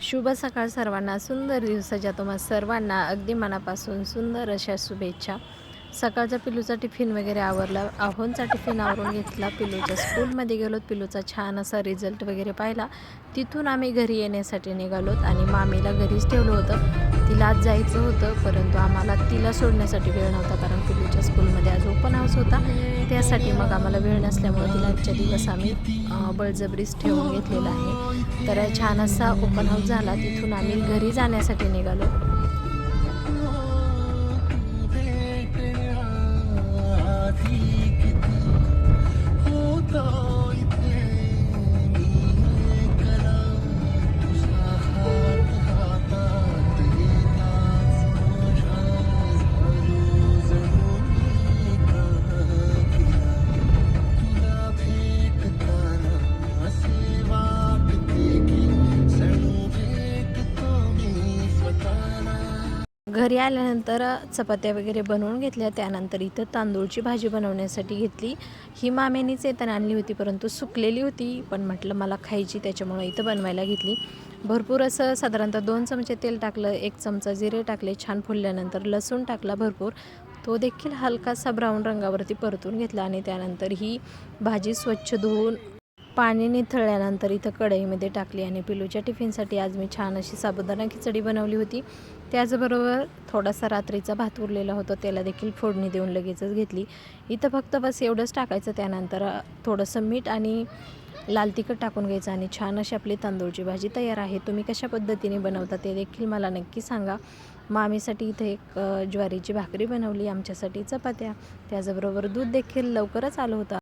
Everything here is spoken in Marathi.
शुभ सकाळ सर्वांना. सुंदर दिवसाच्या तुम्हा सर्वांना अगदी मनापासून सुंदर अशा शुभेच्छा. सकाळचा पिलूचा टिफिन वगैरे आवरला. आहोंचा टिफिन आवरून घेतला. पिलूच्या स्कूलमध्ये गेलोत. पिलूचा छान असा रिझल्ट वगैरे पाहिला. तिथून आम्ही घरी येण्यासाठी निघालोत आणि मामीला घरीच ठेवलं होतं. तिला आज जायचं होतं, परंतु आम्हाला तिला सोडण्यासाठी वेळ नव्हता, कारण पिलूच्या स्कूलमध्ये आज ओपन हाऊस होता. त्यासाठी मग आम्हाला वेळ नसल्यामुळे तिला आजच्या दिवस आम्ही बळजबरीच ठेवून घेतलेला आहे. तर छान असा ओपन हाऊस झाला. तिथून आम्ही घरी जाण्यासाठी निघालो. घरी आल्यानंतर चपात्या वगैरे बनवून घेतल्या. त्यानंतर इथं तांदूळची भाजी बनवण्यासाठी घेतली. ही मामेनीच येताना आणली होती, परंतु सुकलेली होती, पण म्हटलं मला खायची, त्याच्यामुळे इथं बनवायला घेतली. भरपूर असं साधारणतः 2 चमचे तेल टाकलं, 1 चमचा जिरे टाकले. छान फुलल्यानंतर लसूण टाकला भरपूर, तो देखील हलकासा ब्राऊन रंगावरती परतून घेतला आणि त्यानंतर ही भाजी स्वच्छ धुवून पाणी निथळल्यानंतर इथं कढईमध्ये टाकली आणि पिलूच्या टिफिनसाठी आज मी छान अशी साबुदाणा खिचडी बनवली होती. त्याचबरोबर थोडासा रात्रीचा भात उरलेला होता, त्याला देखील फोडणी देऊन लगेचच घेतली. इथं फक्त बस एवढंच टाकायचं. त्यानंतर थोडंसं मीठ आणि लाल तिखट टाकून घ्यायचं आणि छान अशी आपली तांदूळची भाजी तयार आहे. तुम्ही कशा पद्धतीने बनवता ते देखील मला नक्की सांगा. मामीसाठी इथे एक ज्वारीची भाकरी बनवली, आमच्यासाठी चपात्या, त्याचबरोबर दूध देखील लवकरच आलं होतं.